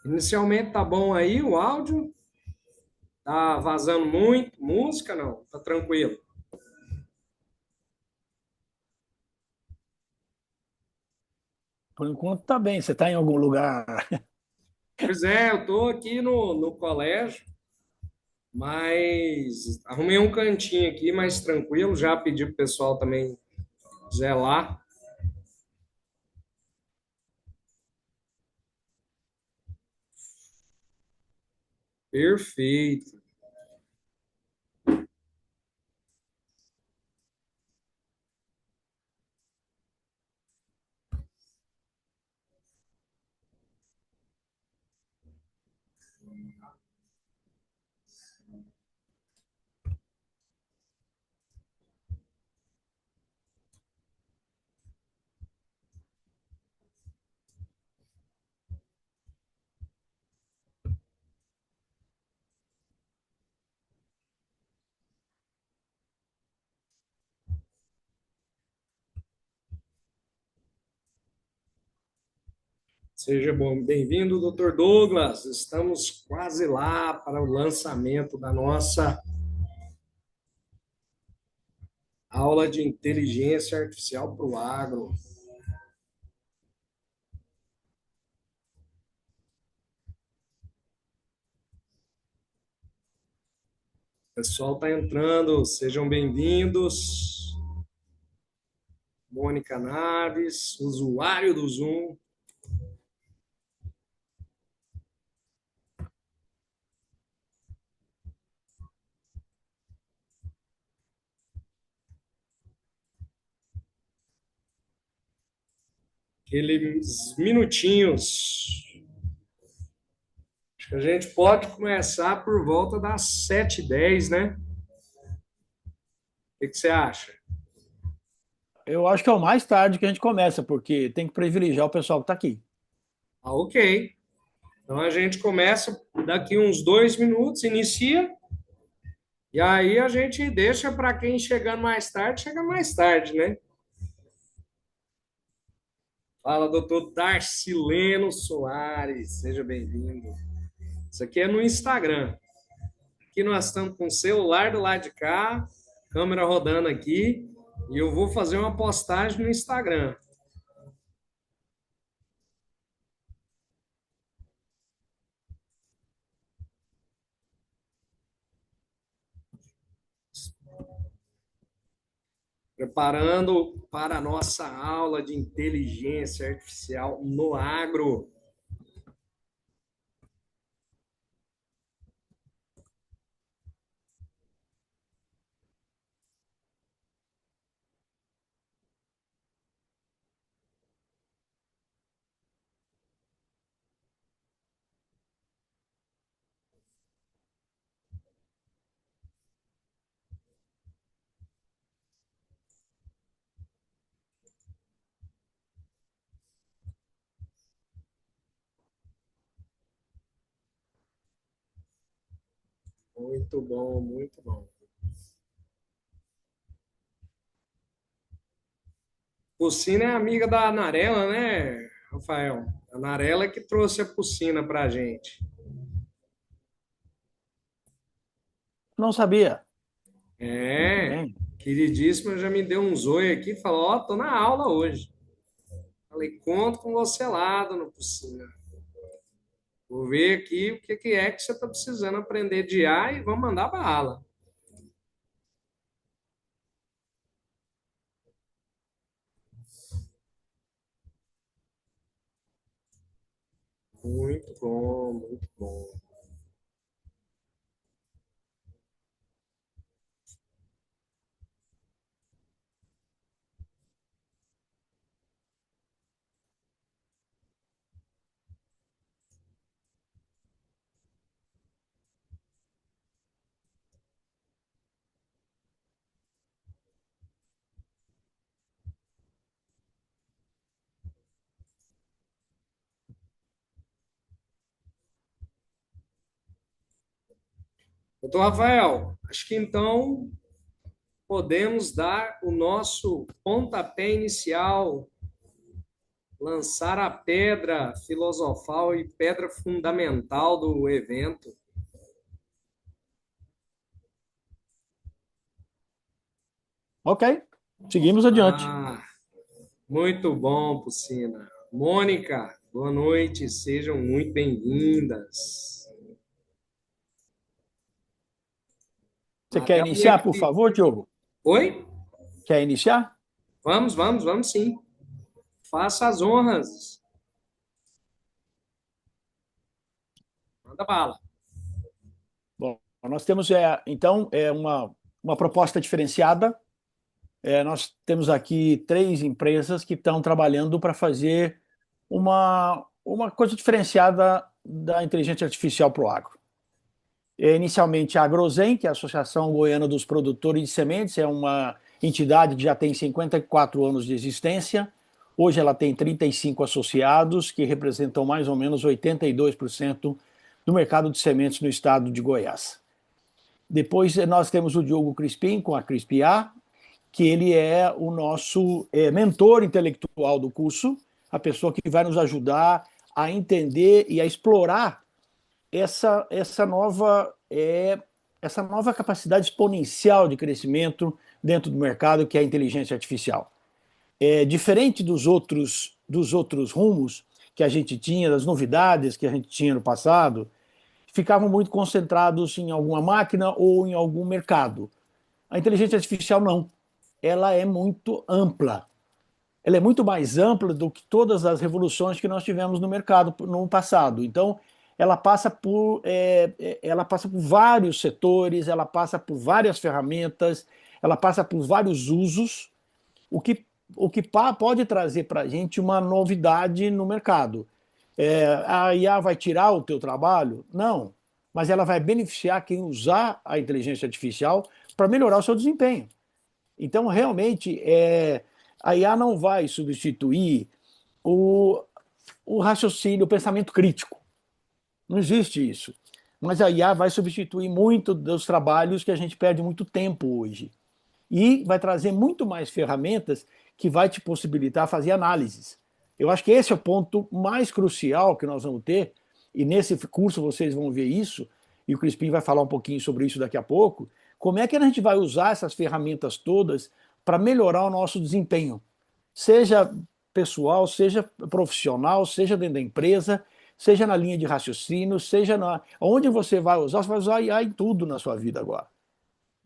Inicialmente tá bom aí o áudio? Tá vazando muito? Música não? Tá tranquilo. Por enquanto tá bem. Você tá em algum lugar? Pois é, eu tô aqui no colégio, mas arrumei um cantinho aqui mais tranquilo. Já pedi pro pessoal também zelar. Perfeito. Seja bom, bem-vindo, Dr. Douglas. Estamos quase lá para o lançamento da nossa aula de inteligência artificial para o agro. O pessoal está entrando, sejam bem-vindos. Mônica Naves, usuário do Zoom. Aqueles minutinhos. Acho que a gente pode começar por volta das 7h10, né? O que você acha? Eu acho que é o mais tarde que a gente começa, porque tem que privilegiar o pessoal que tá aqui. Ah, ok. Então a gente começa daqui uns 2 minutos, inicia, e aí a gente deixa para quem chegando mais tarde, chega mais tarde, né? Fala, doutor Darcileno Soares, seja bem-vindo. Isso aqui é no Instagram. Aqui nós estamos com o celular do lado de cá, câmera rodando aqui, e eu vou fazer uma postagem no Instagram. Preparando para a nossa aula de inteligência artificial no agro. Muito bom, muito bom. Pucina é amiga da Anarela, né, Rafael? A Anarela é que trouxe a Pucina para a gente. Não sabia. Muito É, bem. queridíssima já me deu um zoio aqui, falou, ó, tô na aula hoje. Falei, conto com você lá, dona Pucina. Vou ver aqui o que é que você está precisando aprender de IA e vamos mandar bala. Muito bom, muito bom. Doutor Rafael, acho que então podemos dar o nosso pontapé inicial lançar a pedra filosofal e pedra fundamental do evento. Ok, seguimos adiante. Ah, muito bom, Pucina. Mônica, boa noite, sejam muito bem-vindas. Você quer Até minha iniciar, por favor, Diogo? Oi? Quer iniciar? Vamos sim. Faça as honras. Manda bala. Bom, nós temos, então, uma proposta diferenciada. Nós temos aqui três empresas que estão trabalhando para fazer uma coisa diferenciada da inteligência artificial para o agro. Inicialmente, a Agrozen, que é a Associação Goiana dos Produtores de Sementes, é uma entidade que já tem 54 anos de existência. Hoje ela tem 35 associados, que representam mais ou menos 82% do mercado de sementes no estado de Goiás. Depois nós temos o Diogo Crispim, com a Crispia, que ele é o nosso mentor intelectual do curso, a pessoa que vai nos ajudar a entender e a explorar essa nova capacidade exponencial de crescimento dentro do mercado, que é a inteligência artificial. Diferente dos outros rumos que a gente tinha, das novidades que a gente tinha no passado, ficavam muito concentrados em alguma máquina ou em algum mercado. A inteligência artificial não. Ela é muito ampla. Ela é muito mais ampla do que todas as revoluções que nós tivemos no mercado no passado. Então, ela passa por vários setores, ela passa por várias ferramentas, ela passa por vários usos, o que, pode trazer para a gente uma novidade no mercado. A IA vai tirar o teu trabalho? Não, mas ela vai beneficiar quem usar a inteligência artificial para melhorar o seu desempenho. Então, realmente, a IA não vai substituir o, o raciocínio, o pensamento crítico. Não existe isso. Mas a IA vai substituir muito dos trabalhos que a gente perde muito tempo hoje. E vai trazer muito mais ferramentas que vai te possibilitar fazer análises. Eu acho que esse é o ponto mais crucial que nós vamos ter, e nesse curso vocês vão ver isso, e o Crispim vai falar um pouquinho sobre isso daqui a pouco, como é que a gente vai usar essas ferramentas todas para melhorar o nosso desempenho, seja pessoal, seja profissional, seja dentro da empresa, seja na linha de raciocínio, seja onde você vai usar IA em tudo na sua vida agora.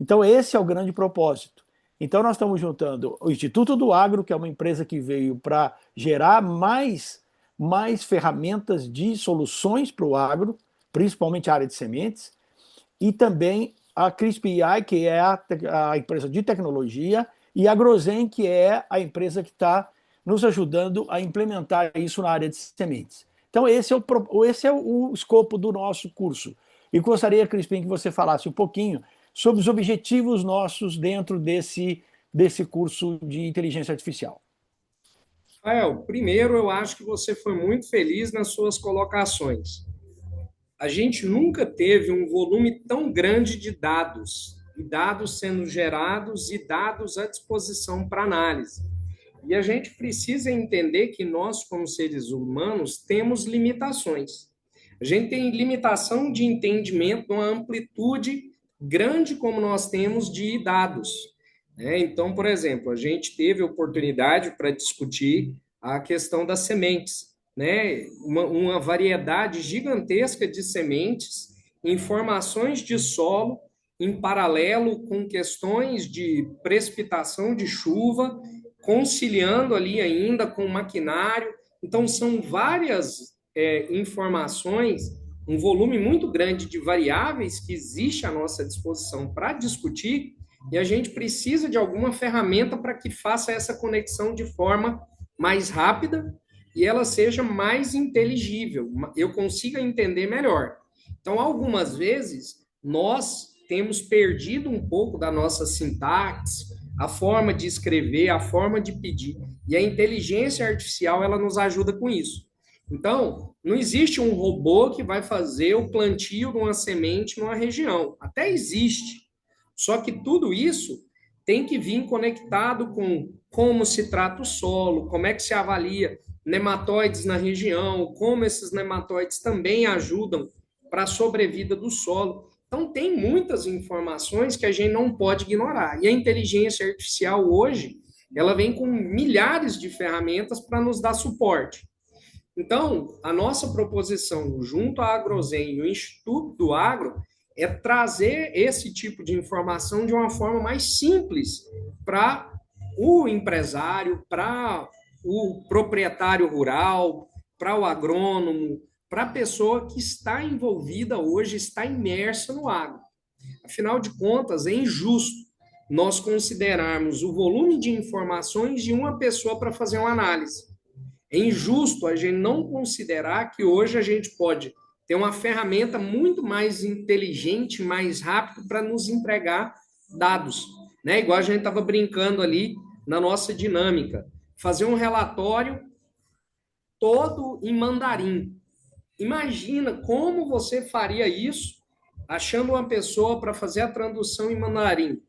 Então, esse é o grande propósito. Então, nós estamos juntando o Instituto do Agro, que é uma empresa que veio para gerar mais ferramentas de soluções para o agro, principalmente a área de sementes, e também a CRISPR, que é a empresa de tecnologia, e a Grozen, que é a empresa que está nos ajudando a implementar isso na área de sementes. Então, esse é o escopo do nosso curso. E gostaria, Crispim, que você falasse um pouquinho sobre os objetivos nossos dentro desse curso de inteligência artificial. Rafael, primeiro eu acho que você foi muito feliz nas suas colocações. A gente nunca teve um volume tão grande de dados, e dados sendo gerados e dados à disposição para análise. E a gente precisa entender que nós, como seres humanos, temos limitações. A gente tem limitação de entendimento numa amplitude grande como nós temos de dados. Então, por exemplo, a gente teve oportunidade para discutir a questão das sementes, né? Uma variedade gigantesca de sementes, informações de solo, em paralelo com questões de precipitação de chuva, conciliando ali ainda com o maquinário. Então, são várias informações, um volume muito grande de variáveis que existe à nossa disposição para discutir, e a gente precisa de alguma ferramenta para que faça essa conexão de forma mais rápida e ela seja mais inteligível, eu consiga entender melhor. Então, algumas vezes, nós temos perdido um pouco da nossa sintaxe, a forma de escrever, a forma de pedir. E a inteligência artificial, ela nos ajuda com isso. Então, não existe um robô que vai fazer o plantio de uma semente numa região. Até existe. Só que tudo isso tem que vir conectado com como se trata o solo, como é que se avalia. nematóides na região, como esses nematóides também ajudam para a sobrevida do solo. Então, tem muitas informações que a gente não pode ignorar. E a inteligência artificial hoje, ela vem com milhares de ferramentas para nos dar suporte. Então, a nossa proposição junto à Agrozen e o Instituto do Agro é trazer esse tipo de informação de uma forma mais simples para o empresário, para o proprietário rural, para o agrônomo, para a pessoa que está envolvida hoje, está imersa no agro. Afinal de contas, é injusto nós considerarmos o volume de informações de uma pessoa para fazer uma análise. É injusto a gente não considerar que hoje a gente pode ter uma ferramenta muito mais inteligente, mais rápida para nos entregar dados, né? Igual a gente estava brincando ali na nossa dinâmica, fazer um relatório todo em mandarim. Imagina como você faria isso achando uma pessoa para fazer a tradução em mandarim.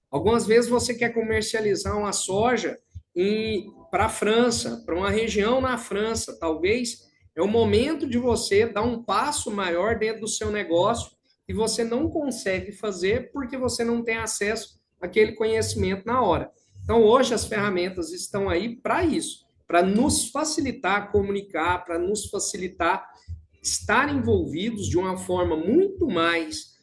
Algumas vezes você quer comercializar uma soja para a França, para uma região na França. Talvez é o momento de você dar um passo maior dentro do seu negócio e você não consegue fazer porque você não tem acesso àquele conhecimento na hora. Então, hoje as ferramentas estão aí para isso, para nos facilitar comunicar, para nos facilitar estar envolvidos de uma forma muito mais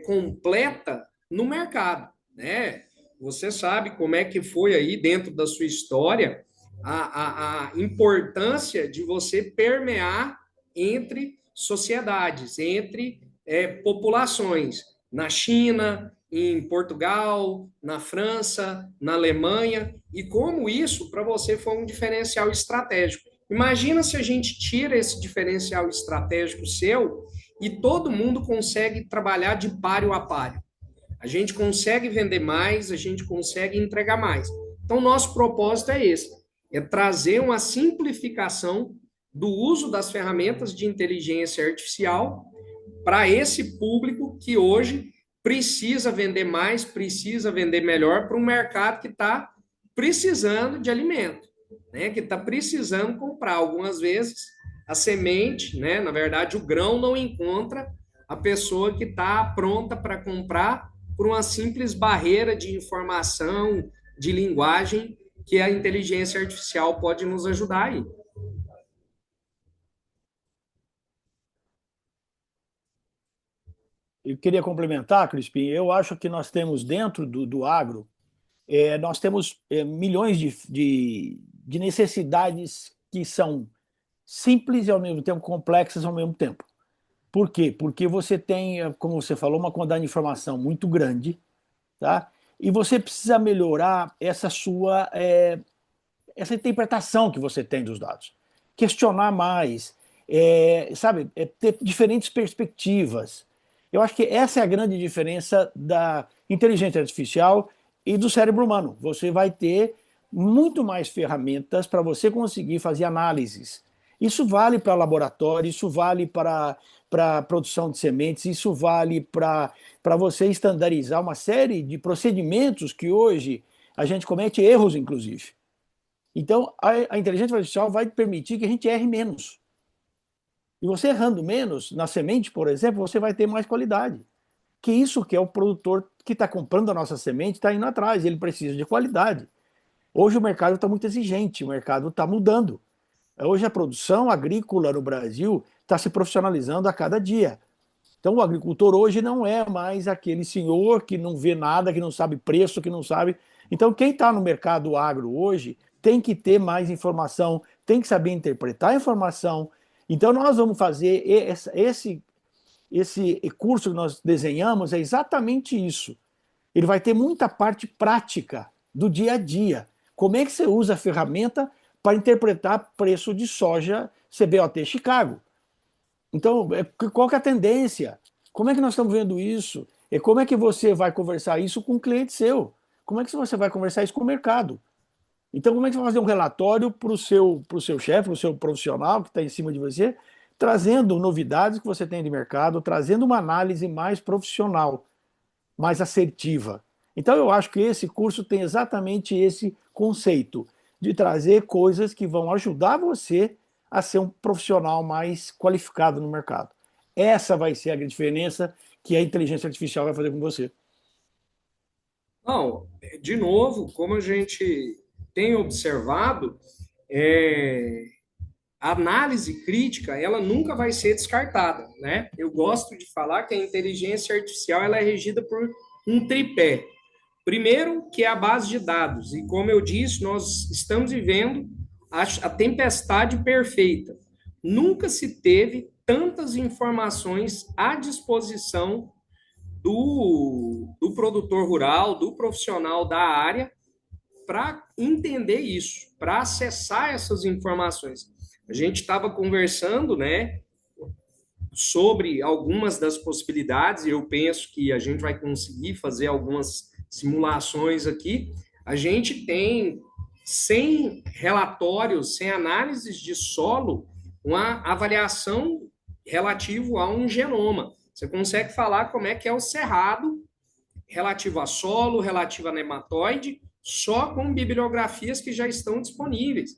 completa no mercado, né? Você sabe como é que foi aí dentro da sua história a importância de você permear entre sociedades, entre populações, na China, em Portugal, na França, na Alemanha, e como isso para você foi um diferencial estratégico. Imagina se a gente tira esse diferencial estratégico seu e todo mundo consegue trabalhar de páreo a páreo. A gente consegue vender mais, a gente consegue entregar mais. Então, nosso propósito é esse, é trazer uma simplificação do uso das ferramentas de inteligência artificial para esse público que hoje precisa vender mais, precisa vender melhor para um mercado que está precisando de alimento, né? Que está precisando comprar. Algumas vezes a semente, né? Na verdade, o grão não encontra a pessoa que está pronta para comprar por uma simples barreira de informação, de linguagem, que a inteligência artificial pode nos ajudar aí. Eu queria complementar, Crispim, eu acho que nós temos dentro do agro, nós temos milhões de necessidades que são simples e ao mesmo tempo complexas ao mesmo tempo. Por quê? Porque você tem, como você falou, uma quantidade de informação muito grande, tá? E você precisa melhorar essa interpretação que você tem dos dados, questionar mais, sabe, ter diferentes perspectivas. Eu acho que essa é a grande diferença da inteligência artificial e do cérebro humano. Você vai ter muito mais ferramentas para você conseguir fazer análises. Isso vale para laboratório, isso vale para produção de sementes, isso vale para você estandarizar uma série de procedimentos que hoje a gente comete erros, inclusive. Então, a inteligência artificial vai permitir que a gente erre menos. E você errando menos, na semente, por exemplo, você vai ter mais qualidade. Que isso que é o produtor que está comprando a nossa semente, está indo atrás, ele precisa de qualidade. Hoje o mercado está muito exigente, o mercado está mudando. Hoje a produção agrícola no Brasil está se profissionalizando a cada dia. Então o agricultor hoje não é mais aquele senhor que não vê nada, que não sabe preço, que não sabe. Então quem está no mercado agro hoje tem que ter mais informação, tem que saber interpretar a informação. Então nós vamos fazer esse curso que nós desenhamos é exatamente isso. Ele vai ter muita parte prática do dia a dia. Como é que você usa a ferramenta para interpretar preço de soja CBOT Chicago? Então, qual que é a tendência? Como é que nós estamos vendo isso? E como é que você vai conversar isso com um cliente seu? Como é que você vai conversar isso com o mercado? Então, como é que você vai fazer um relatório para o seu chefe, para o seu profissional que está em cima de você, trazendo novidades que você tem de mercado, trazendo uma análise mais profissional, mais assertiva. Então, eu acho que esse curso tem exatamente esse conceito de trazer coisas que vão ajudar você a ser um profissional mais qualificado no mercado. Essa vai ser a grande diferença que a inteligência artificial vai fazer com você. Não, de novo, como a gente tem observado, é, a análise crítica ela nunca vai ser descartada, né? Eu gosto de falar que a inteligência artificial ela é regida por um tripé. Primeiro, que é a base de dados, e como eu disse, nós estamos vivendo a tempestade perfeita. Nunca se teve tantas informações à disposição do produtor rural, do profissional da área, para entender isso, para acessar essas informações. A gente estava conversando, né, sobre algumas das possibilidades, e eu penso que a gente vai conseguir fazer algumas simulações aqui. A gente tem, sem relatórios, sem análises de solo, uma avaliação relativo a um genoma. Você consegue falar como é que é o cerrado relativo a solo, relativo a nematóide, só com bibliografias que já estão disponíveis.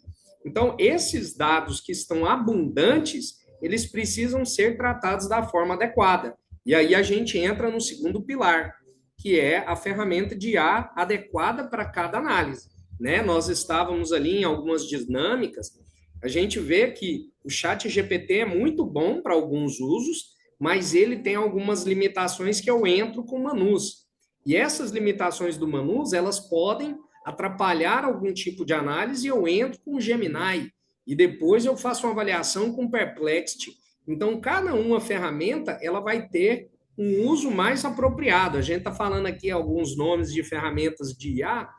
Então, esses dados que estão abundantes, eles precisam ser tratados da forma adequada. E aí a gente entra no segundo pilar, que é a ferramenta de IA adequada para cada análise. Né? Nós estávamos ali em algumas dinâmicas, a gente vê que o chat GPT é muito bom para alguns usos, mas ele tem algumas limitações que eu entro com Manus. E essas limitações do Manus, elas podem atrapalhar algum tipo de análise e eu entro com o Gemini. E depois eu faço uma avaliação com o Perplexity. Então, cada uma ferramenta, ela vai ter um uso mais apropriado. A gente está falando aqui alguns nomes de ferramentas de IA,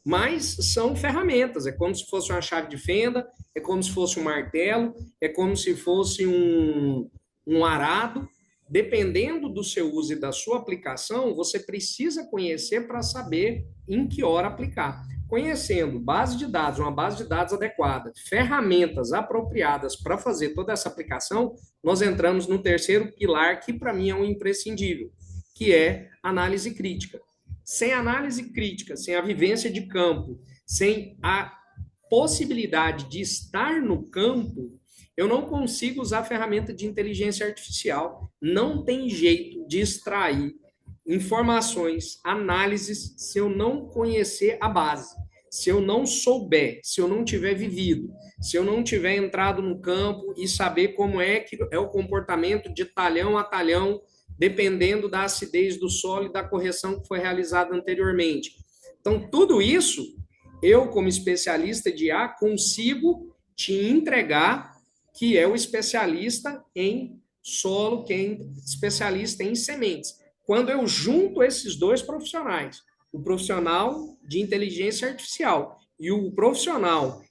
mas são ferramentas. É como se fosse uma chave de fenda, é como se fosse um martelo, é como se fosse um arado. Dependendo do seu uso e da sua aplicação, você precisa conhecer para saber em que hora aplicar. Conhecendo base de dados, uma base de dados adequada, ferramentas apropriadas para fazer toda essa aplicação, nós entramos no terceiro pilar, que para mim é um imprescindível, que é análise crítica. Sem análise crítica, sem a vivência de campo, sem a possibilidade de estar no campo, eu não consigo usar a ferramenta de inteligência artificial. Não tem jeito de extrair informações, análises, se eu não conhecer a base, se eu não souber, se eu não tiver vivido, se eu não tiver entrado no campo e saber como é que é o comportamento de talhão a talhão, dependendo da acidez do solo e da correção que foi realizada anteriormente. Então, tudo isso, eu, como especialista de IA, consigo te entregar, que é o especialista em solo, que é especialista em sementes. Quando eu junto esses dois profissionais, o profissional de inteligência artificial e o profissional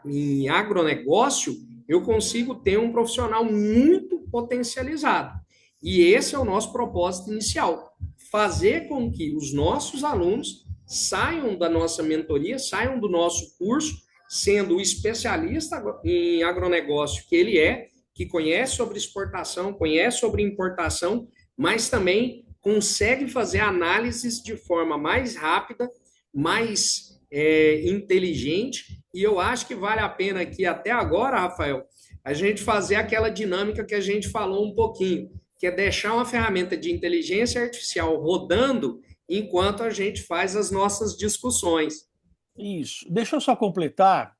em agronegócio, eu consigo ter um profissional muito potencializado. E esse é o nosso propósito inicial, fazer com que os nossos alunos saiam da nossa mentoria, saiam do nosso curso, sendo o especialista em agronegócio que ele é, que conhece sobre exportação, conhece sobre importação, mas também consegue fazer análises de forma mais rápida, mais inteligente, e eu acho que vale a pena aqui até agora, Rafael, a gente fazer aquela dinâmica que a gente falou um pouquinho, que é deixar uma ferramenta de inteligência artificial rodando enquanto a gente faz as nossas discussões. Isso. Deixa eu só completar,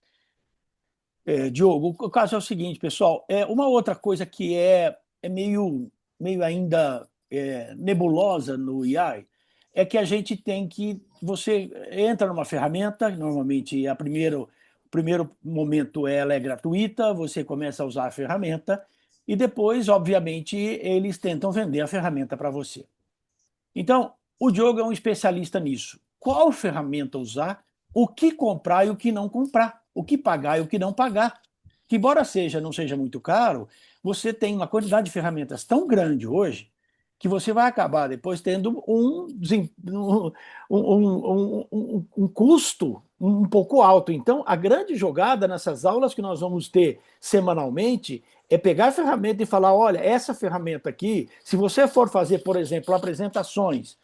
Diogo. O caso é o seguinte, pessoal. Uma outra coisa que é meio ainda nebulosa no AI é que a gente tem que. Você entra numa ferramenta, normalmente o primeiro momento ela é gratuita, você começa a usar a ferramenta e depois, obviamente, eles tentam vender a ferramenta para você. Então, o Diogo é um especialista nisso. Qual ferramenta usar, o que comprar e o que não comprar, o que pagar e o que não pagar. Que, embora não seja muito caro, você tem uma quantidade de ferramentas tão grande hoje que você vai acabar depois tendo um custo um pouco alto. Então, a grande jogada nessas aulas que nós vamos ter semanalmente é pegar a ferramenta e falar, olha, essa ferramenta aqui, se você for fazer, por exemplo, apresentações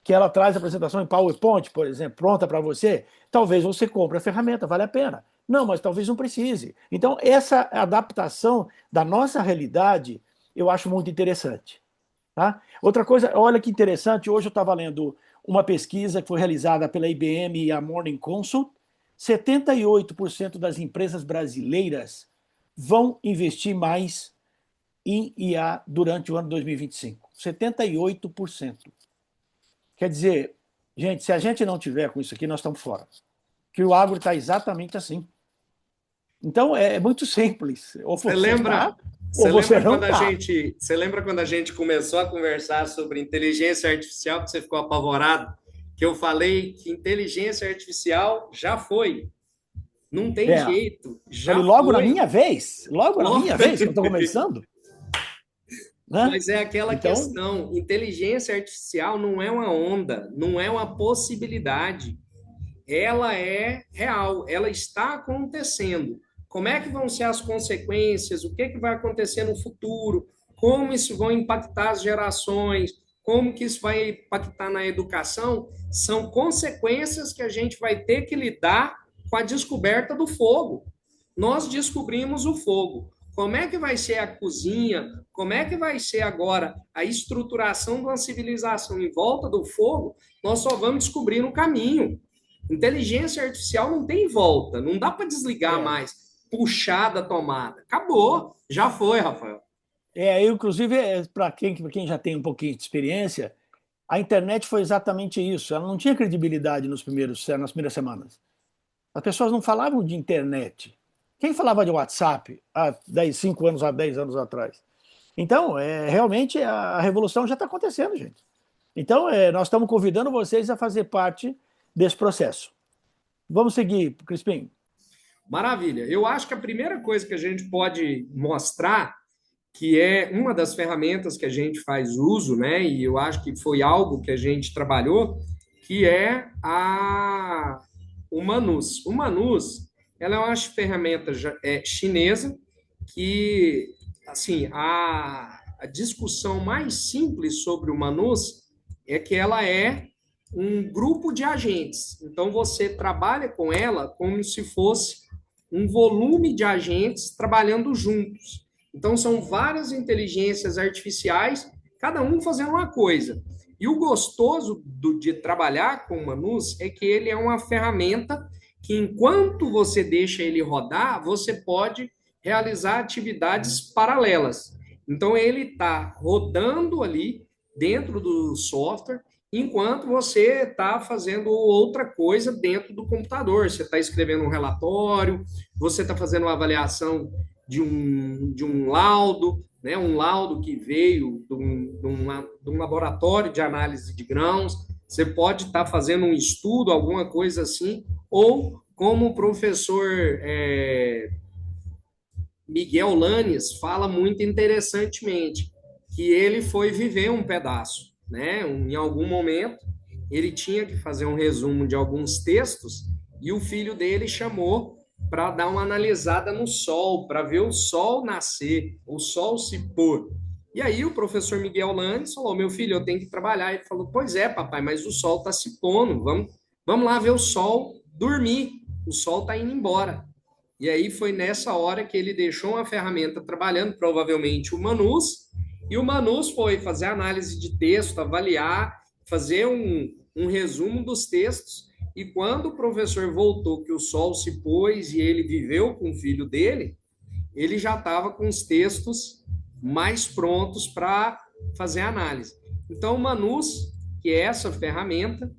que ela traz a apresentação em PowerPoint, por exemplo, pronta para você, talvez você compre a ferramenta, vale a pena. Não, mas talvez não precise. Então, essa adaptação da nossa realidade, eu acho muito interessante. Tá? Outra coisa, olha que interessante, hoje eu estava lendo uma pesquisa que foi realizada pela IBM e a Morning Consult. 78% das empresas brasileiras vão investir mais em IA durante o ano 2025. 78%. Quer dizer, gente, se a gente não tiver com isso aqui, nós estamos fora. Que o agro está exatamente assim. Então, é muito simples. Ou Você você lembra, está, ou você não está. você lembra quando a gente começou a conversar sobre inteligência artificial, que você ficou apavorado? Que eu falei que inteligência artificial já foi. Não tem É, jeito, falei, já logo foi. na minha vez que eu estou começando, né? Mas é aquela Então, questão: inteligência artificial não é uma onda, não é uma possibilidade. Ela é real, ela está acontecendo. Como é que vão ser as consequências? O que, que vai acontecer no futuro? Como isso vai impactar as gerações? Como que isso vai impactar na educação? São consequências que a gente vai ter que lidar com a descoberta do fogo. Nós descobrimos o fogo. Como é que vai ser a cozinha? Como é que vai ser agora a estruturação de uma civilização em volta do fogo? Nós só vamos descobrir no caminho. Inteligência artificial não tem volta, não dá para desligar é, mais, puxar da tomada. Acabou, já foi, Rafael. inclusive, para quem já tem um pouquinho de experiência, a internet foi exatamente isso. Ela não tinha credibilidade nas primeiras semanas. As pessoas não falavam de internet. Quem falava de WhatsApp há 5 anos, há 10 anos atrás? Então, realmente a revolução já está acontecendo, gente. Então, nós estamos convidando vocês a fazer parte desse processo. Vamos seguir, Crispim. Maravilha. Eu acho que a primeira coisa que a gente pode mostrar, que é uma das ferramentas que a gente faz uso, né? E eu acho que foi algo que a gente trabalhou, que é o Manus. O Manus, ela é uma ferramenta chinesa que, assim, a discussão mais simples sobre o Manus é que ela é um grupo de agentes. Então, você trabalha com ela como se fosse um volume de agentes trabalhando juntos. Então, são várias inteligências artificiais, cada um fazendo uma coisa. E o gostoso de trabalhar com o Manus é que ele é uma ferramenta que, enquanto você deixa ele rodar, você pode realizar atividades paralelas. Então, ele está rodando ali dentro do software, enquanto você está fazendo outra coisa dentro do computador. Você está escrevendo um relatório, você está fazendo uma avaliação de um laudo, né? Um laudo que veio de um laboratório de análise de grãos. Você pode estar fazendo um estudo, alguma coisa assim, ou como o professor Miguel Lanes fala muito interessantemente, que ele foi viver um pedaço, né? Em algum momento, ele tinha que fazer um resumo de alguns textos e o filho dele chamou para dar uma analisada no sol, para ver o sol nascer, o sol se pôr. E aí o professor Miguel Lanes falou: meu filho, eu tenho que trabalhar. Ele falou: pois é, papai, mas o sol está se pondo, vamos lá ver o sol dormir, o sol está indo embora. E aí foi nessa hora que ele deixou uma ferramenta trabalhando, provavelmente o Manus, e o Manus foi fazer análise de texto, avaliar, fazer um resumo dos textos. E quando o professor voltou, que o sol se pôs e ele viveu com o filho dele, ele já estava com os textos mais prontos para fazer a análise. Então, o Manus, que é essa ferramenta,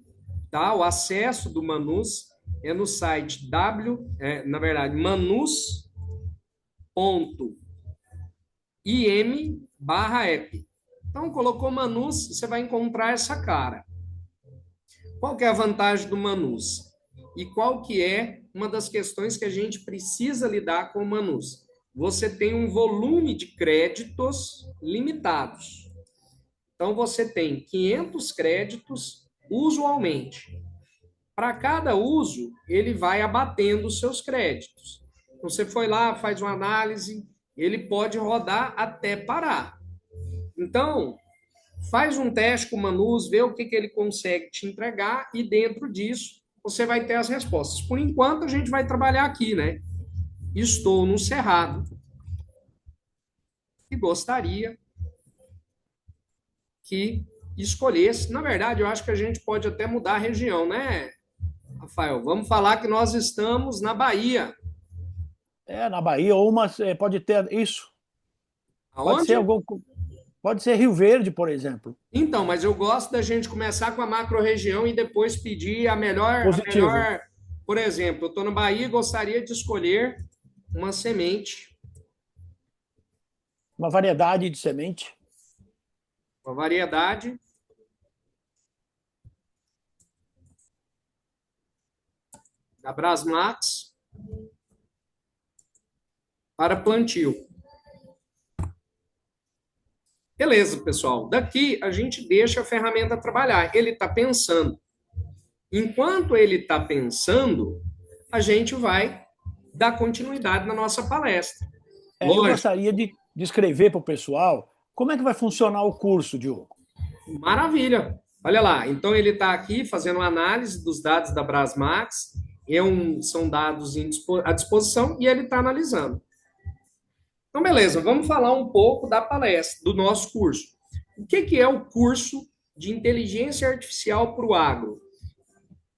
tá? O acesso do Manus é no site na verdade, manus.im/app. Então, colocou Manus, você vai encontrar essa cara. Qual que é a vantagem do Manus? E qual que é uma das questões que a gente precisa lidar com o Manus? Você tem um volume de créditos limitados. Então, você tem 500 créditos usualmente. Para cada uso, ele vai abatendo os seus créditos. Então, você foi lá, faz uma análise, ele pode rodar até parar. Então, faz um teste com o Manus, vê o que, que ele consegue te entregar e dentro disso você vai ter as respostas. Por enquanto, a gente vai trabalhar aqui, né? Estou no Cerrado e gostaria que escolhesse. Na verdade, eu acho que a gente pode até mudar a região, né, Rafael? Vamos falar que nós estamos na Bahia. Na Bahia, ou uma, pode ter isso. Pode ser Aonde? algum, pode ser Rio Verde, por exemplo. Então, mas eu gosto da gente começar com a macro-região e depois pedir Positivo. Por exemplo, eu estou na Bahia e gostaria de escolher uma semente, Uma variedade de semente. uma variedade da Brasmax para plantio. Beleza, pessoal. Daqui a gente deixa a ferramenta trabalhar. Ele está pensando. Enquanto ele está pensando, a gente vai dar continuidade na nossa palestra. Eu Lógico, gostaria de descrever para o pessoal como é que vai funcionar o curso, Diogo. maravilha. Olha lá, então ele está aqui fazendo uma análise dos dados da Brasmax, são dados à disposição e ele está analisando. Então, beleza, vamos falar um pouco da palestra, do nosso curso. O que é o curso de inteligência artificial para o agro?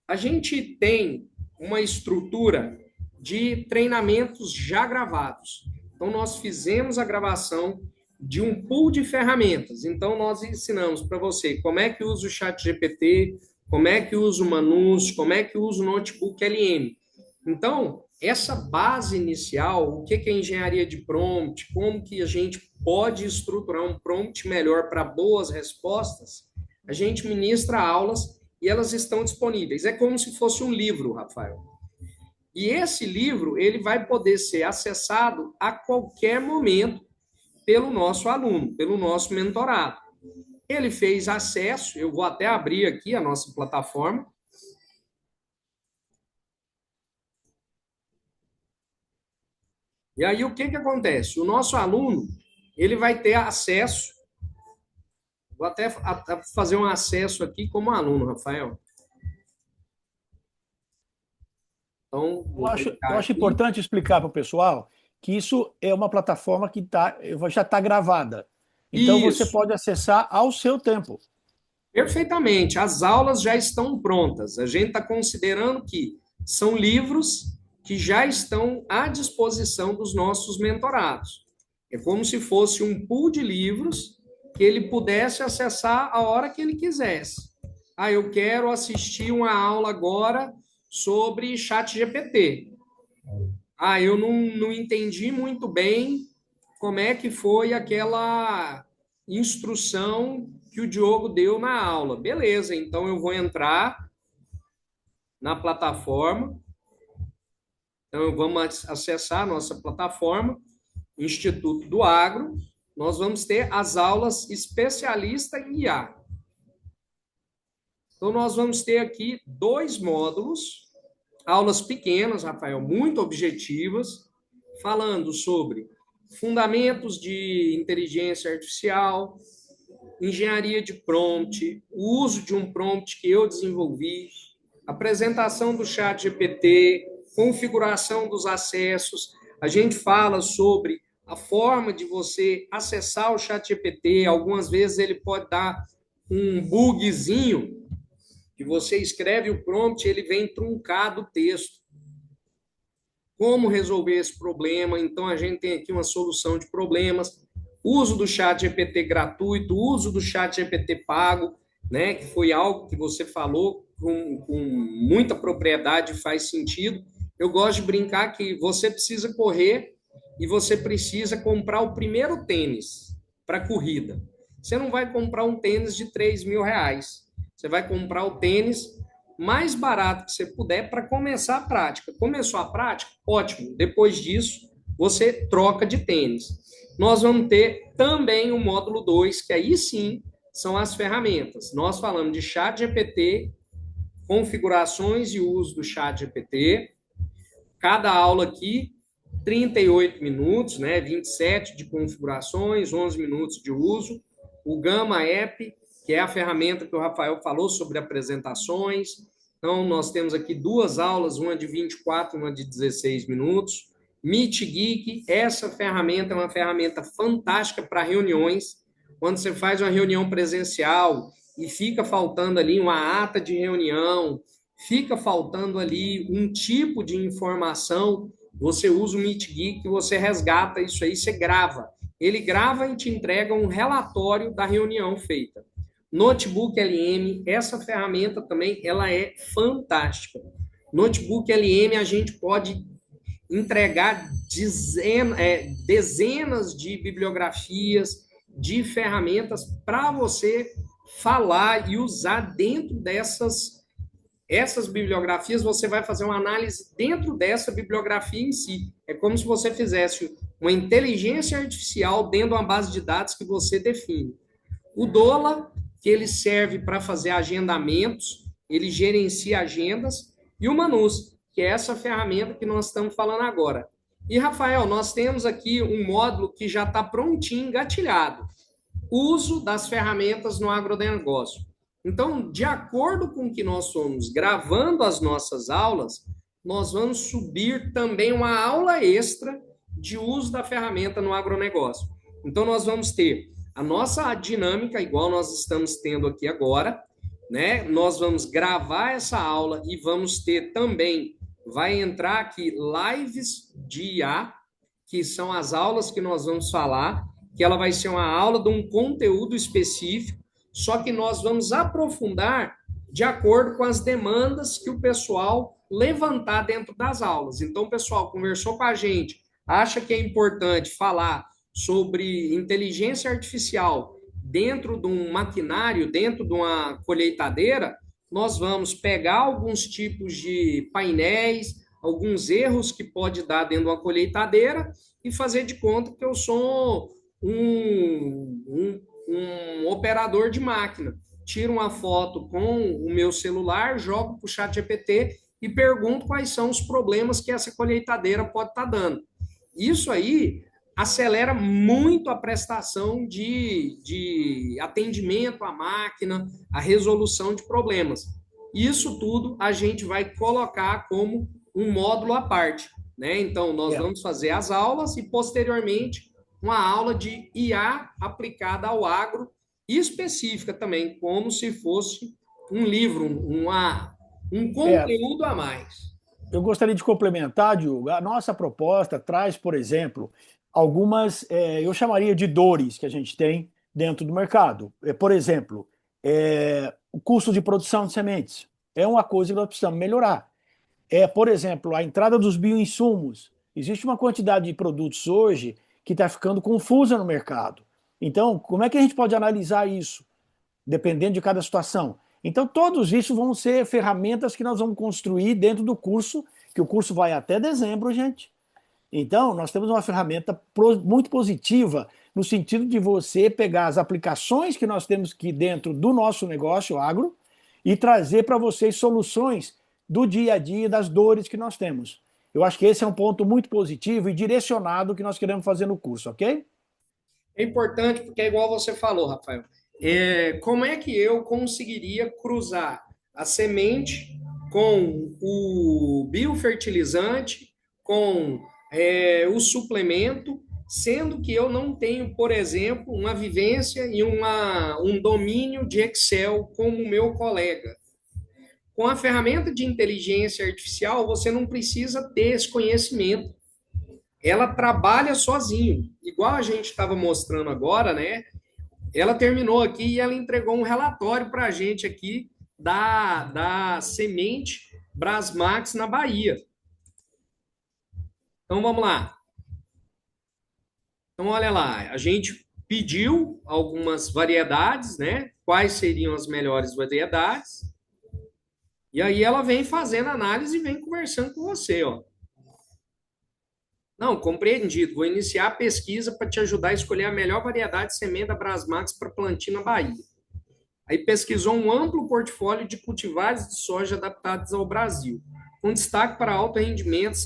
A gente tem uma estrutura de treinamentos já gravados. Então, nós fizemos a gravação de um pool de ferramentas. Então, nós ensinamos para você como é que usa o chat GPT, como é que usa o Manus, como é que usa o Notebook LM. Então, essa base inicial, o que é engenharia de prompt, como que a gente pode estruturar um prompt melhor para boas respostas, a gente ministra aulas e elas estão disponíveis. É como se fosse um livro, Rafael. E esse livro, ele vai poder ser acessado a qualquer momento pelo nosso aluno, pelo nosso mentorado. Ele fez acesso, eu vou até abrir aqui a nossa plataforma. E aí o que acontece? O nosso aluno, ele vai ter acesso, vou até fazer um acesso aqui como aluno, Rafael. Então, vou Eu clicar acho aqui. importante explicar para o pessoal que isso é uma plataforma que já está gravada. Então você Isso, pode acessar ao seu tempo. perfeitamente. As aulas já estão prontas. A gente está considerando que são livros que já estão à disposição dos nossos mentorados. É como se fosse um pool de livros que ele pudesse acessar a hora que ele quisesse. Ah, eu quero assistir uma aula agora sobre chat GPT. Ah, eu não entendi muito bem como é que foi aquela instrução que o Diogo deu na aula. Beleza, então eu vou entrar na plataforma. Então, vamos acessar a nossa plataforma, Instituto do Agro. Nós vamos ter as aulas especialista em IA. Então, nós vamos ter aqui 2 módulos, aulas pequenas, Rafael, muito objetivas, falando sobre fundamentos de inteligência artificial, engenharia de prompt, o uso de um prompt que eu desenvolvi, apresentação do chat GPT, configuração dos acessos. A gente fala sobre a forma de você acessar o chat GPT. Algumas vezes ele pode dar um bugzinho que você escreve o prompt, ele vem truncado o texto. Como resolver esse problema? Então, a gente tem aqui uma solução de problemas. Uso do chat GPT gratuito, uso do chat GPT pago, né? Que foi algo que você falou com muita propriedade, faz sentido. Eu gosto de brincar que você precisa correr e você precisa comprar o primeiro tênis para corrida. Você não vai comprar um tênis de R$ 3.000. Você vai comprar o tênis mais barato que você puder para começar a prática. Começou a prática? Ótimo. Depois disso, você troca de tênis. Nós vamos ter também o módulo 2, que aí sim são as ferramentas. Nós falamos de chat GPT, configurações e uso do chat GPT. Cada aula aqui, 38 minutos, né? 27 de configurações, 11 minutos de uso. o Gama App, que é a ferramenta que o Rafael falou sobre apresentações. Então, nós temos aqui 2 aulas, uma de 24, uma de 16 minutos. Meet Geek, essa ferramenta é uma ferramenta fantástica para reuniões. Quando você faz uma reunião presencial e fica faltando ali uma ata de reunião, fica faltando ali um tipo de informação, você usa o Meet Geek, você resgata isso aí, você grava. Ele grava e te entrega um relatório da reunião feita. Notebook LM, essa ferramenta também, ela é fantástica. Notebook LM, a gente pode entregar dezenas de bibliografias, de ferramentas para você falar e usar dentro essas bibliografias. Você vai fazer uma análise dentro dessa bibliografia em si. É como se você fizesse uma inteligência artificial dentro de uma base de dados que você define. O Dola, que ele serve para fazer agendamentos, ele gerencia agendas, e o Manus, que é essa ferramenta que nós estamos falando agora. E, Rafael, nós temos aqui um módulo que já está prontinho, engatilhado. Uso das ferramentas no agronegócio. Então, de acordo com o que nós somos gravando as nossas aulas, nós vamos subir também uma aula extra de uso da ferramenta no agronegócio. Então, nós vamos ter a nossa dinâmica, igual nós estamos tendo aqui agora, né? Nós vamos gravar essa aula e vamos ter também, vai entrar aqui lives de IA, que são as aulas que nós vamos falar, que ela vai ser uma aula de um conteúdo específico, só que nós vamos aprofundar de acordo com as demandas que o pessoal levantar dentro das aulas. Então, o pessoal conversou com a gente, acha que é importante falar sobre inteligência artificial dentro de um maquinário, dentro de uma colheitadeira, nós vamos pegar alguns tipos de painéis, alguns erros que pode dar dentro de uma colheitadeira e fazer de conta que eu sou um operador de máquina. Tiro uma foto com o meu celular, jogo para o ChatGPT e pergunto quais são os problemas que essa colheitadeira pode estar dando. Isso aí acelera muito a prestação de atendimento à máquina, a resolução de problemas. Isso tudo a gente vai colocar como um módulo à parte, né? Então, nós vamos fazer as aulas e, posteriormente, uma aula de IA aplicada ao agro, específica também, como se fosse um livro, um conteúdo a mais. Eu gostaria de complementar, Diogo. A nossa proposta traz, por exemplo, algumas, eu chamaria de dores que a gente tem dentro do mercado. Por exemplo, o custo de produção de sementes é uma coisa que nós precisamos melhorar. Por exemplo, a entrada dos bioinsumos. Existe uma quantidade de produtos hoje que está ficando confusa no mercado. Então, como é que a gente pode analisar isso, dependendo de cada situação? Então, todos isso vão ser ferramentas que nós vamos construir dentro do curso, que o curso vai até dezembro, gente. Então, nós temos uma ferramenta muito positiva no sentido de você pegar as aplicações que nós temos aqui dentro do nosso negócio agro e trazer para vocês soluções do dia a dia, das dores que nós temos. Eu acho que esse é um ponto muito positivo e direcionado que nós queremos fazer no curso, ok? É importante porque é igual você falou, Rafael. Como é que eu conseguiria cruzar a semente com o biofertilizante, com o suplemento, sendo que eu não tenho, por exemplo, uma vivência e um domínio de Excel como o meu colega? Com a ferramenta de inteligência artificial, você não precisa ter esse conhecimento. Ela trabalha sozinho. Igual a gente estava mostrando agora, né? Ela terminou aqui e ela entregou um relatório para a gente aqui da semente Brasmax na Bahia. Então, vamos lá. Então, olha lá. A gente pediu algumas variedades, né? Quais seriam as melhores variedades? E aí ela vem fazendo análise e vem conversando com você, ó. Não, compreendido. Vou iniciar a pesquisa para te ajudar a escolher a melhor variedade de semente da Brasmax para plantio na Bahia. Aí pesquisou um amplo portfólio de cultivares de soja adaptados ao Brasil, com destaque para alto rendimento,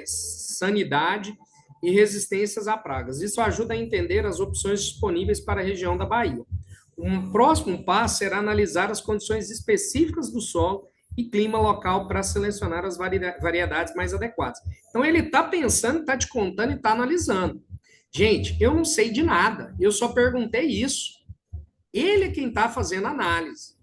sanidade e resistências a pragas. Isso ajuda a entender as opções disponíveis para a região da Bahia. Um próximo passo será analisar as condições específicas do solo e clima local para selecionar as variedades mais adequadas. Então, ele está pensando, está te contando e está analisando. Gente, eu não sei de nada, eu só perguntei isso. Ele é quem está fazendo a análise.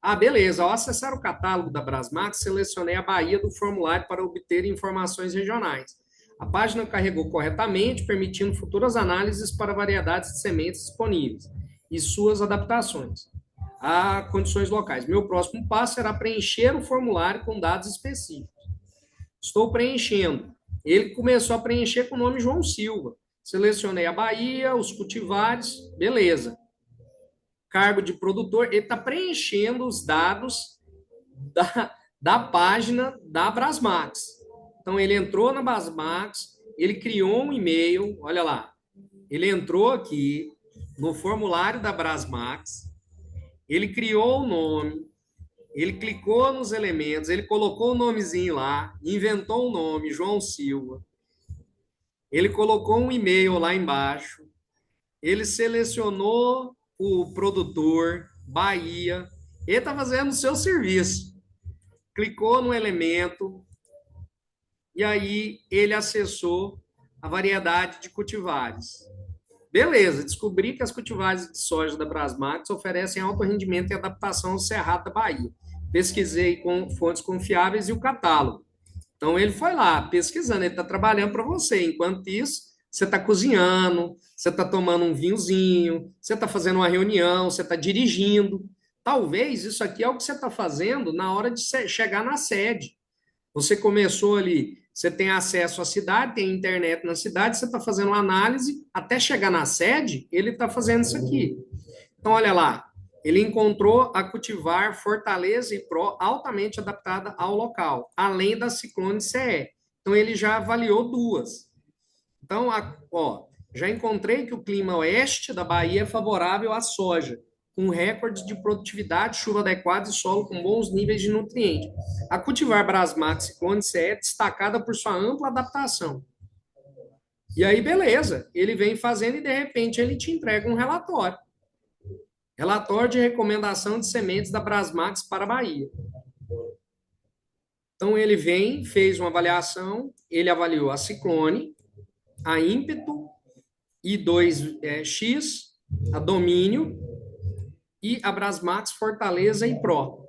Ah, beleza. Ao acessar o catálogo da Brasmax, selecionei a Bahia do formulário para obter informações regionais. A página carregou corretamente, permitindo futuras análises para variedades de sementes disponíveis e suas adaptações a condições locais. Meu próximo passo será preencher o formulário com dados específicos. Estou preenchendo. Ele começou a preencher com o nome João Silva. Selecionei a Bahia, os cultivares, beleza. Cargo de produtor, ele está preenchendo os dados da página da Brasmax. Então, ele entrou na Brasmax, ele criou um e-mail, olha lá, ele entrou aqui no formulário da Brasmax, ele criou o nome, ele clicou nos elementos, ele colocou o nomezinho lá, inventou um nome, João Silva, ele colocou um e-mail lá embaixo, ele selecionou o produtor, Bahia, ele está fazendo o seu serviço. Clicou no elemento e aí ele acessou a variedade de cultivares. Beleza, descobri que as cultivares de soja da Brasmax oferecem alto rendimento e adaptação ao Cerrado da Bahia. Pesquisei com fontes confiáveis e o catálogo. Então ele foi lá pesquisando, ele está trabalhando para você. Enquanto isso, você está cozinhando, você está tomando um vinhozinho, você está fazendo uma reunião, você está dirigindo. Talvez isso aqui é o que você está fazendo na hora de chegar na sede. Você começou ali, você tem acesso à cidade, tem internet na cidade, você está fazendo uma análise, até chegar na sede, ele está fazendo isso aqui. Então, olha lá, ele encontrou a cultivar Fortaleza e Pro altamente adaptada ao local, além da Ciclone CE. Então, ele já avaliou duas. Então, ó, já encontrei que o clima oeste da Bahia é favorável à soja, com recorde de produtividade, chuva adequada e solo com bons níveis de nutrientes. A cultivar Brasmax Ciclone CE é destacada por sua ampla adaptação. E aí, beleza, ele vem fazendo e, de repente, ele te entrega um relatório. Relatório de recomendação de sementes da Brasmax para a Bahia. Então, ele vem, fez uma avaliação, ele avaliou a Ciclone, a ímpeto, I2X, a domínio e a Brasmax Fortaleza e Pro.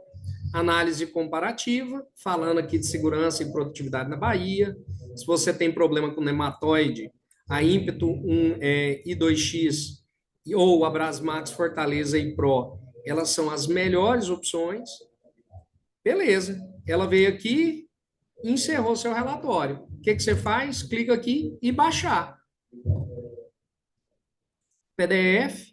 Análise comparativa, falando aqui de segurança e produtividade na Bahia. Se você tem problema com nematóide, a ímpeto I2X ou a Brasmax Fortaleza e Pro, elas são as melhores opções. Beleza. Ela veio aqui e encerrou seu relatório. O que você faz? Clica aqui e baixar. PDF.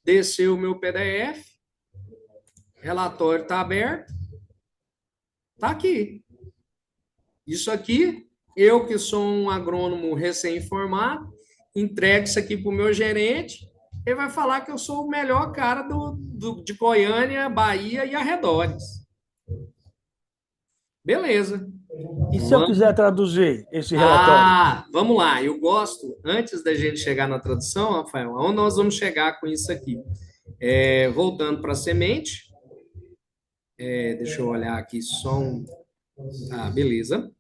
Desceu o meu PDF. Relatório está aberto. Está aqui. Isso aqui, eu que sou um agrônomo recém-formado, entrego isso aqui para o meu gerente, ele vai falar que eu sou o melhor cara de Goiânia, Bahia e arredores. Beleza. E se eu quiser traduzir esse relatório? Vamos lá. Eu gosto, antes da gente chegar na tradução, Rafael, onde nós vamos chegar com isso aqui? Voltando para a semente. Deixa eu olhar aqui só um... beleza.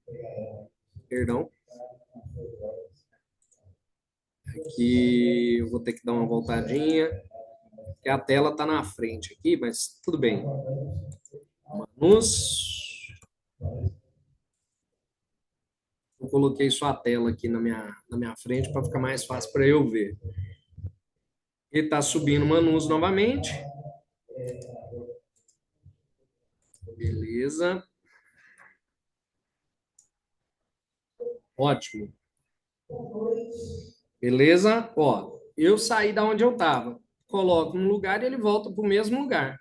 Perdão. Aqui eu vou ter que dar uma voltadinha, porque a tela está na frente aqui, mas tudo bem. Eu coloquei só a tela aqui na minha frente para ficar mais fácil para eu ver. Ele está subindo Manus novamente. Beleza. Ótimo. Beleza? Ó, eu saí da onde eu estava. Coloco um lugar e ele volta para o mesmo lugar.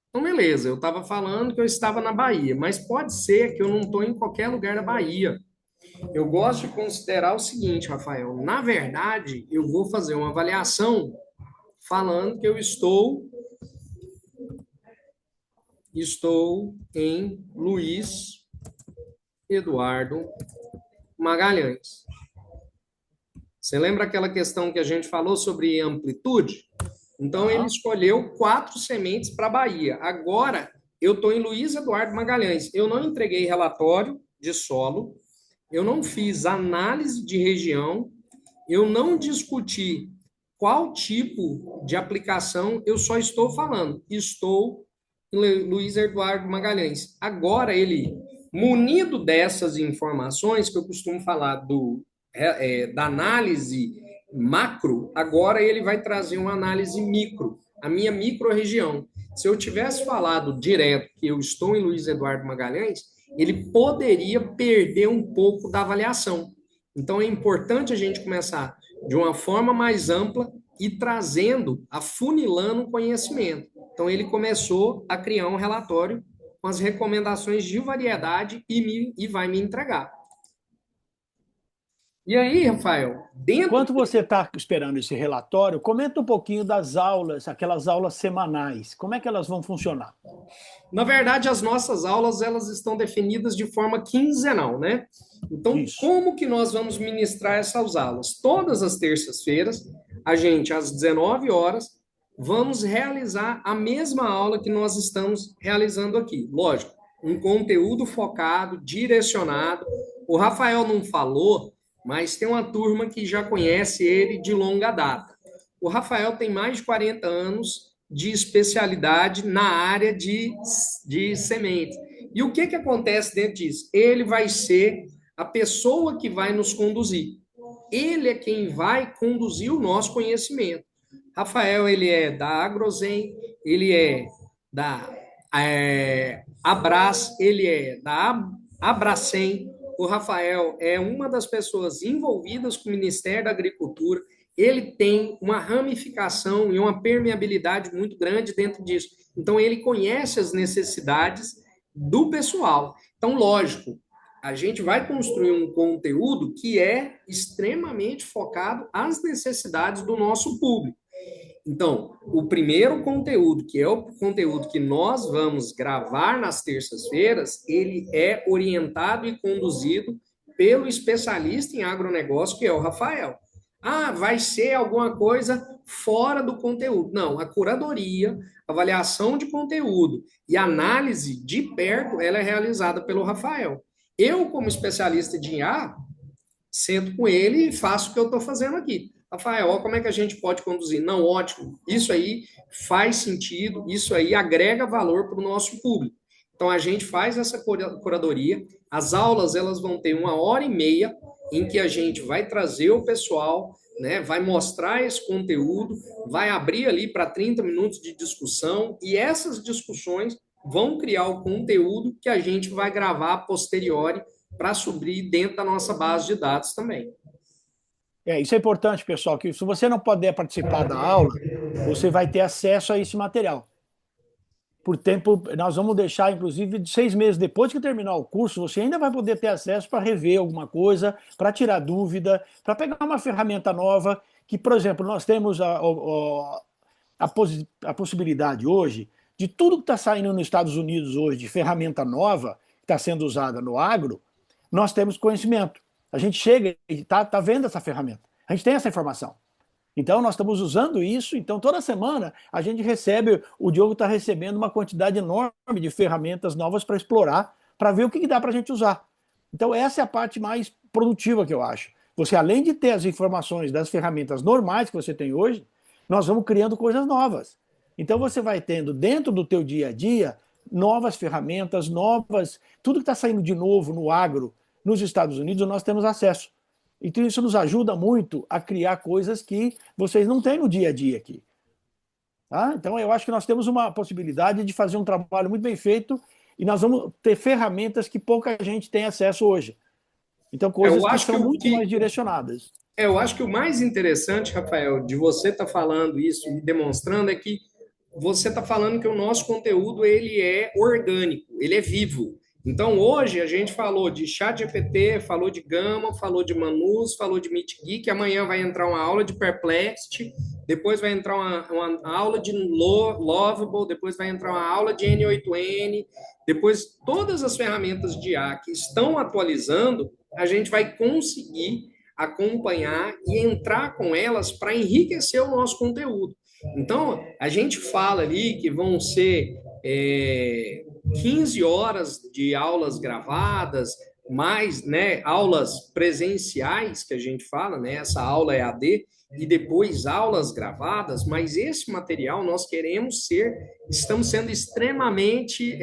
Então, beleza. Eu estava falando que eu estava na Bahia, mas pode ser que eu não estou em qualquer lugar da Bahia. Eu gosto de considerar o seguinte, Rafael. Na verdade, eu vou fazer uma avaliação falando que eu estou em Luiz Eduardo Magalhães. Você lembra aquela questão que a gente falou sobre amplitude? Então, ele escolheu 4 sementes para a Bahia. Agora, eu estou em Luiz Eduardo Magalhães. Eu não entreguei relatório de solo, eu não fiz análise de região, eu não discuti qual tipo de aplicação, eu só estou falando. Estou em Luiz Eduardo Magalhães. Agora, ele, munido dessas informações que eu costumo falar da análise macro, agora ele vai trazer uma análise micro, a minha micro-região. Se eu tivesse falado direto que eu estou em Luiz Eduardo Magalhães, ele poderia perder um pouco da avaliação. Então, é importante a gente começar de uma forma mais ampla e trazendo, afunilando o conhecimento. Então, ele começou a criar um relatório com as recomendações de variedade e vai me entregar. E aí, Rafael, Enquanto você está esperando esse relatório, comenta um pouquinho das aulas, aquelas aulas semanais. Como é que elas vão funcionar? Na verdade, as nossas aulas elas estão definidas de forma quinzenal, né? Então, Isso. como que nós vamos ministrar essas aulas? Todas as terças-feiras, a gente, às 19 horas, vamos realizar a mesma aula que nós estamos realizando aqui. Lógico, um conteúdo focado, direcionado. O Rafael não falou, mas tem uma turma que já conhece ele de longa data. O Rafael tem mais de 40 anos de especialidade na área de sementes. E o que acontece dentro disso? Ele vai ser a pessoa que vai nos conduzir. Ele é quem vai conduzir o nosso conhecimento. Rafael, ele é da Agrozen, ele é da Abras, ele é da Abracem. O Rafael é uma das pessoas envolvidas com o Ministério da Agricultura. Ele tem uma ramificação e uma permeabilidade muito grande dentro disso. Então, ele conhece as necessidades do pessoal. Então, lógico, a gente vai construir um conteúdo que é extremamente focado às necessidades do nosso público. Então, o primeiro conteúdo, que é o conteúdo que nós vamos gravar nas terças-feiras, ele é orientado e conduzido pelo especialista em agronegócio, que é o Rafael. Ah, vai ser alguma coisa fora do conteúdo. Não, a curadoria, avaliação de conteúdo e análise de perto, ela é realizada pelo Rafael. Eu, como especialista de IA, sento com ele e faço o que eu estou fazendo aqui. Rafael, ó, como é que a gente pode conduzir? Não, ótimo. Isso aí faz sentido, isso aí agrega valor para o nosso público. Então, a gente faz essa curadoria. As aulas, elas vão ter 1h30 em que a gente vai trazer o pessoal, né, vai mostrar esse conteúdo, vai abrir ali para 30 minutos de discussão e essas discussões vão criar o conteúdo que a gente vai gravar a posteriori para subir dentro da nossa base de dados também. Isso é importante, pessoal, que se você não puder participar da aula, você vai ter acesso a esse material. Por tempo, nós vamos deixar, inclusive, 6 meses depois que terminar o curso, você ainda vai poder ter acesso para rever alguma coisa, para tirar dúvida, para pegar uma ferramenta nova, que, por exemplo, nós temos a possibilidade hoje de tudo que está saindo nos Estados Unidos hoje, de ferramenta nova, que está sendo usada no agro, nós temos conhecimento. A gente chega e está vendo essa ferramenta. A gente tem essa informação. Então, nós estamos usando isso. Então, toda semana, a gente recebe, o Diogo está recebendo uma quantidade enorme de ferramentas novas para explorar, para ver o que dá para a gente usar. Então, essa é a parte mais produtiva que eu acho. Você, além de ter as informações das ferramentas normais que você tem hoje, nós vamos criando coisas novas. Então, você vai tendo, dentro do teu dia a dia, novas ferramentas, tudo que está saindo de novo no agro, nos Estados Unidos, nós temos acesso. Então isso nos ajuda muito a criar coisas que vocês não têm no dia a dia aqui. Tá? Então eu acho que nós temos uma possibilidade de fazer um trabalho muito bem feito e nós vamos ter ferramentas que pouca gente tem acesso hoje. Então coisas que são muito mais direcionadas. Eu acho que o mais interessante, Rafael, de você estar falando isso e demonstrando é que você está falando que o nosso conteúdo ele é orgânico, ele é vivo. Então, hoje a gente falou de ChatGPT, falou de Gama, falou de Manus, falou de MeetGeek, amanhã vai entrar uma aula de Perplexity, depois vai entrar uma aula de Lovable, depois vai entrar uma aula de N8N, depois todas as ferramentas de IA que estão atualizando, a gente vai conseguir acompanhar e entrar com elas para enriquecer o nosso conteúdo. Então, a gente fala ali que vão ser 15 horas de aulas gravadas, mais, né, aulas presenciais, que a gente fala, né, essa aula é AD, e depois aulas gravadas, mas esse material nós estamos sendo extremamente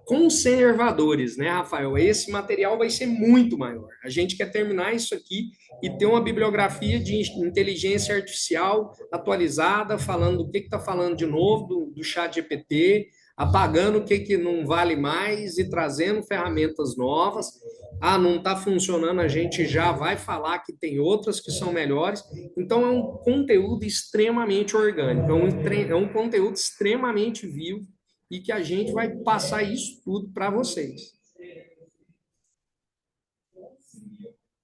conservadores, né, Rafael? Esse material vai ser muito maior. A gente quer terminar isso aqui e ter uma bibliografia de inteligência artificial atualizada, falando o que está falando de novo do chat GPT, apagando o que não vale mais e trazendo ferramentas novas. Ah, não está funcionando, a gente já vai falar que tem outras que são melhores. Então, é um conteúdo extremamente orgânico, é um conteúdo extremamente vivo e que a gente vai passar isso tudo para vocês.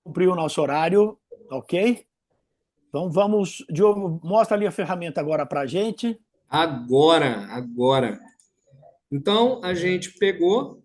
Cumpriu o nosso horário, ok? Então vamos, Diogo, mostra ali a ferramenta agora para a gente. Agora. Então, a gente pegou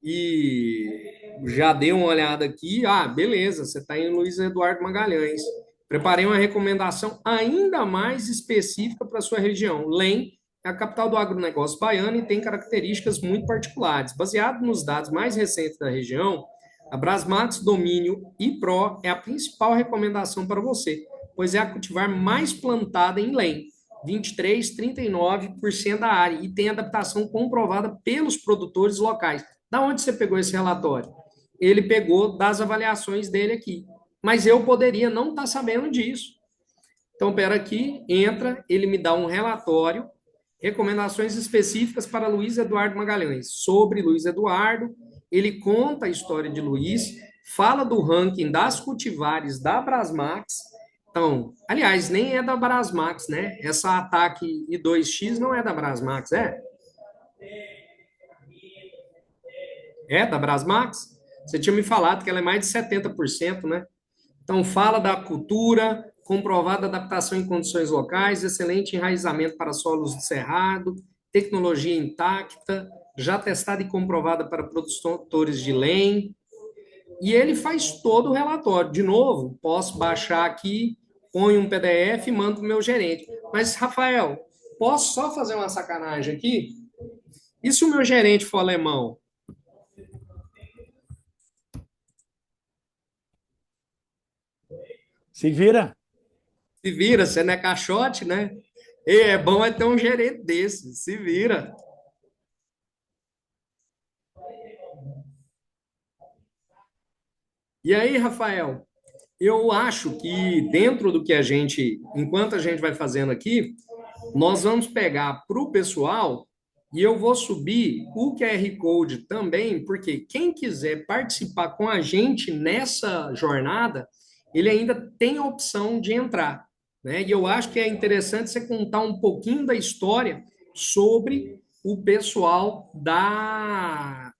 e já deu uma olhada aqui. Ah, beleza, você está em Luiz Eduardo Magalhães. Preparei uma recomendação ainda mais específica para a sua região. Lem é a capital do agronegócio baiano e tem características muito particulares. Baseado nos dados mais recentes da região, a Brasmax Domínio e Pro é a principal recomendação para você, pois é a cultivar mais plantada em Lem, 23, 39% da área, e tem adaptação comprovada pelos produtores locais. Da onde você pegou esse relatório? Ele pegou das avaliações dele aqui. Mas eu poderia não estar sabendo disso. Então, pera aqui, entra, ele me dá um relatório, recomendações específicas para Luiz Eduardo Magalhães. Sobre Luiz Eduardo, ele conta a história de Luiz, fala do ranking das cultivares da Brasmax. Então, aliás, nem é da Brasmax, né? Essa Ataque I2X não é da Brasmax, é? É da Brasmax? Você tinha me falado que ela é mais de 70%, né? Então, fala da cultura, comprovada adaptação em condições locais, excelente enraizamento para solos de cerrado, tecnologia intacta, já testada e comprovada para produtores de lenha. E ele faz todo o relatório. De novo, posso baixar aqui, ponho um PDF e mando para o meu gerente. Mas, Rafael, posso só fazer uma sacanagem aqui? E se o meu gerente for alemão? Se vira. Se vira, você não é caixote, né? E é bom ter um gerente desse. Se vira. E aí, Rafael, eu acho que dentro do que enquanto a gente vai fazendo aqui, nós vamos pegar para o pessoal e eu vou subir o QR Code também, porque quem quiser participar com a gente nessa jornada, ele ainda tem a opção de entrar, né? E eu acho que é interessante você contar um pouquinho da história sobre o pessoal da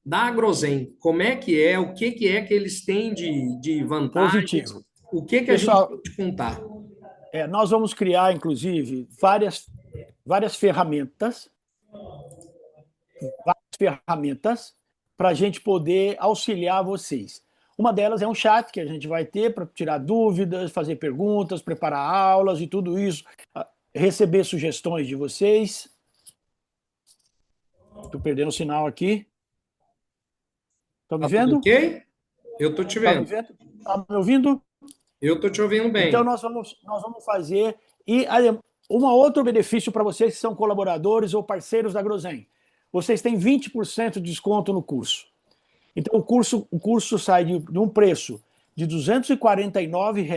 Agrozen. Como é que é, o que é que eles têm de vantagens, Positivo. o que a gente Pessoal, pode contar. nós vamos criar, inclusive, várias ferramentas para a gente poder auxiliar vocês. Uma delas é um chat que a gente vai ter para tirar dúvidas, fazer perguntas, preparar aulas e tudo isso, receber sugestões de vocês. Estou perdendo o sinal aqui. Estão me Tá tudo vendo? ok? Eu tô te Está me vendo. vendo? Está me ouvindo? Eu tô te ouvindo Então, bem. nós vamos fazer. E um outro benefício para vocês que são colaboradores ou parceiros da Grozen. Vocês têm 20% de desconto no curso. Então, o curso sai de um preço de R$ 249,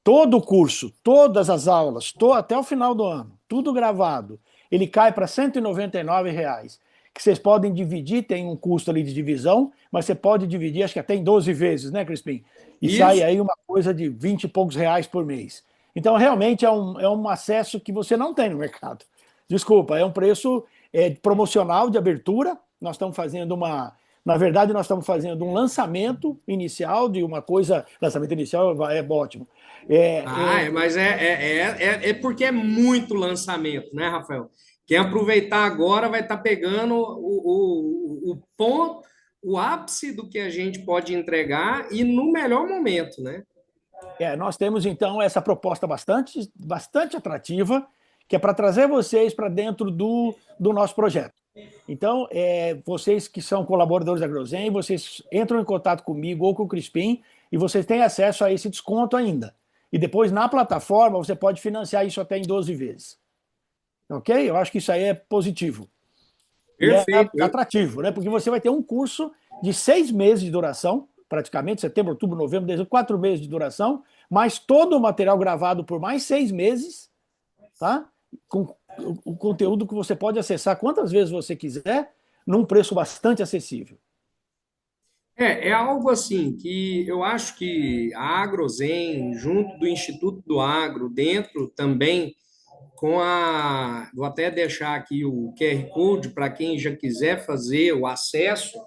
todo o curso, todas as aulas, até o final do ano, tudo gravado, ele cai para R$ 199, que vocês podem dividir, tem um custo ali de divisão, mas você pode dividir, acho que até em 12 vezes, né, Crispim? E sai Isso. aí uma coisa de 20 e poucos reais por mês. Então, realmente é um acesso que você não tem no mercado. Desculpa, é um preço promocional de abertura. Nós estamos fazendo Na verdade, nós estamos fazendo um lançamento inicial de uma coisa. Lançamento inicial é ótimo. Mas é porque é muito lançamento, né, Rafael? Quem aproveitar agora vai estar pegando o ponto, o ápice do que a gente pode entregar e no melhor momento, né? Nós temos então essa proposta bastante atrativa, que é para trazer vocês para dentro do nosso projeto. Então, vocês que são colaboradores da Grozen, vocês entram em contato comigo ou com o Crispim e vocês têm acesso a esse desconto ainda. E depois, na plataforma, você pode financiar isso até em 12 vezes. Ok? Eu acho que isso aí é positivo. E é Perfeito. atrativo, né? Porque você vai ter um curso de 6 meses de duração, praticamente, setembro, outubro, novembro, dezembro, 4 meses de duração, mais todo o material gravado por mais 6 meses, tá? Com o conteúdo que você pode acessar quantas vezes você quiser, num preço bastante acessível. É algo assim que eu acho que a Agrozen, junto do Instituto do Agro, dentro também com a. Vou até deixar aqui o QR Code para quem já quiser fazer o acesso.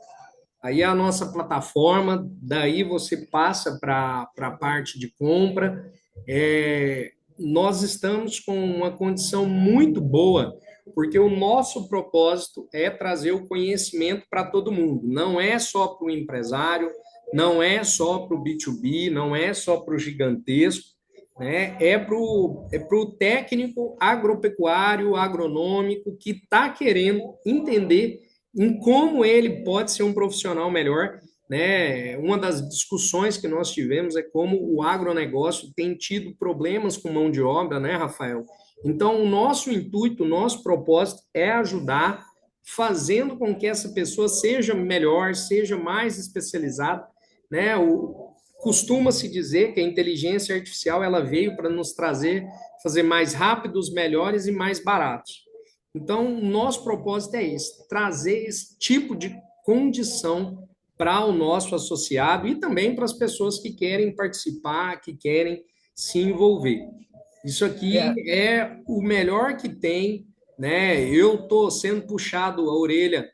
Aí é a nossa plataforma, daí você passa para a parte de compra. Nós estamos com uma condição muito boa, porque o nosso propósito é trazer o conhecimento para todo mundo. Não é só para o empresário, não é só para o B2B, não é só para o gigantesco, né? É pro técnico agropecuário, agronômico, que está querendo entender em como ele pode ser um profissional melhor, né? Uma das discussões que nós tivemos é como o agronegócio tem tido problemas com mão de obra, né, Rafael? Então, o nosso intuito, o nosso propósito é ajudar, fazendo com que essa pessoa seja melhor, seja mais especializada, né? Costuma-se dizer que a inteligência artificial ela veio para nos fazer mais rápidos, melhores e mais baratos. Então, o nosso propósito é esse, trazer esse tipo de condição para o nosso associado e também para as pessoas que querem participar, que querem se envolver. Isso aqui É, é o melhor que tem, né? Eu estou sendo puxado a orelha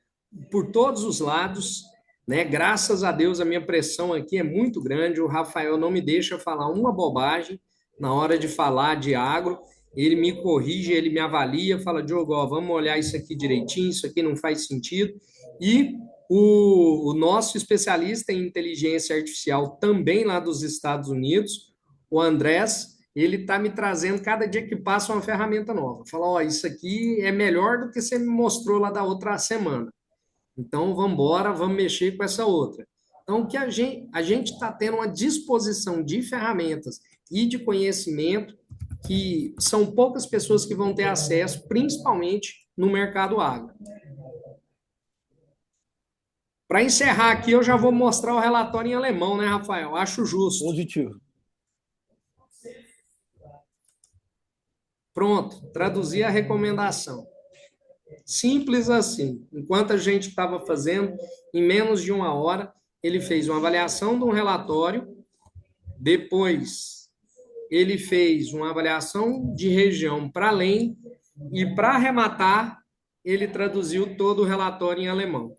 por todos os lados, né? Graças a Deus a minha pressão aqui é muito grande. O Rafael não me deixa falar uma bobagem na hora de falar de agro. Ele me corrige, ele me avalia, fala, Diogo, ó, vamos olhar isso aqui direitinho, isso aqui não faz sentido. E o nosso especialista em inteligência artificial, também lá dos Estados Unidos, o Andrés, ele está me trazendo, cada dia que passa, uma ferramenta nova. Fala, ó, isso aqui é melhor do que você me mostrou lá da outra semana. Então, vamos embora, vamos mexer com essa outra. Então, o que a gente está tendo uma disposição de ferramentas e de conhecimento que são poucas pessoas que vão ter acesso, principalmente no mercado agro. Para encerrar aqui, eu já vou mostrar o relatório em alemão, né, Rafael? Acho justo. positivo. Pronto, traduzi a recomendação. Simples assim. Enquanto a gente estava fazendo, em menos de uma hora, ele fez uma avaliação de um relatório, depois ele fez uma avaliação de região para além e, para arrematar, ele traduziu todo o relatório em alemão.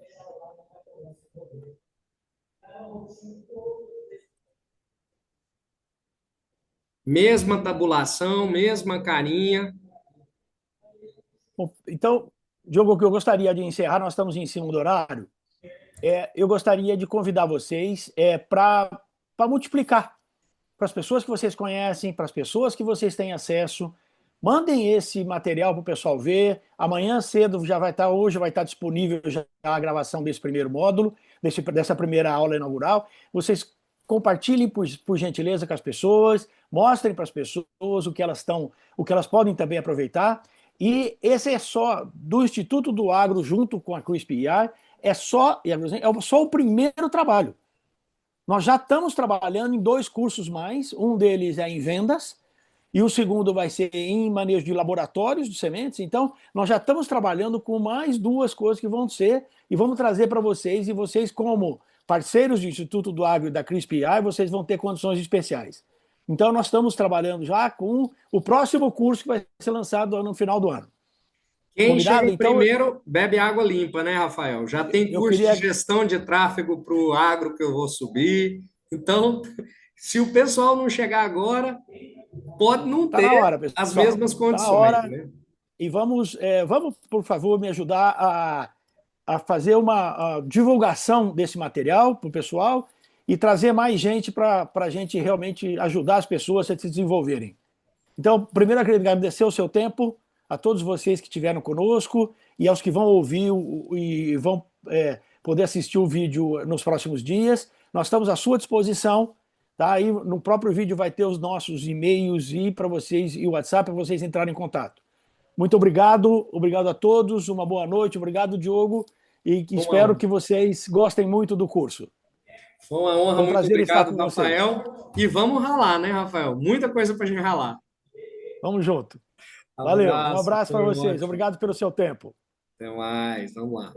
Mesma tabulação, mesma carinha. Bom, então, Diogo, o que eu gostaria de encerrar, nós estamos em cima do horário, eu gostaria de convidar vocês para multiplicar para as pessoas que vocês conhecem, para as pessoas que vocês têm acesso. Mandem esse material para o pessoal ver. Amanhã cedo hoje vai estar disponível já a gravação desse primeiro módulo, dessa primeira aula inaugural. Vocês compartilhem, por gentileza, com as pessoas, mostrem para as pessoas o que elas podem também aproveitar. E esse é só do Instituto do Agro, junto com a CRISP-AI, é só o primeiro trabalho. Nós já estamos trabalhando em 2 cursos mais, um deles é em vendas, e o segundo vai ser em manejo de laboratórios de sementes. Então, nós já estamos trabalhando com mais 2 coisas que vão ser, e vamos trazer para vocês, e vocês, como parceiros do Instituto do Agro e da CRISP-AI, vocês vão ter condições especiais. Então, nós estamos trabalhando já com o próximo curso que vai ser lançado no final do ano. Quem Combinado? chega Então, primeiro bebe água limpa, né, Rafael? Já tem eu curso de queria. gestão de tráfego para o agro que eu vou subir. Então, se o pessoal não chegar agora, pode não Tá na ter hora, as pessoal. mesmas Tá na condições, hora. né? E vamos, por favor, me ajudar a fazer uma divulgação desse material para o pessoal e trazer mais gente para a gente realmente ajudar as pessoas a se desenvolverem. Então, primeiro, eu queria agradecer o seu tempo, a todos vocês que estiveram conosco e aos que vão ouvir e vão poder assistir o vídeo nos próximos dias. Nós estamos à sua disposição. Tá? Aí no próprio vídeo vai ter os nossos e-mails e para vocês e o WhatsApp para vocês entrarem em contato. Muito obrigado, obrigado a todos, uma boa noite, obrigado, Diogo, e Foi uma espero honra. que vocês gostem muito do curso. Foi uma honra, Foi um muito prazer estar obrigado, com vocês. Rafael. E vamos ralar, né, Rafael? Muita coisa para a gente ralar. Vamos junto. Valeu, um Abraço, abraço para foi vocês, ótimo. obrigado pelo seu tempo. Até mais, vamos lá.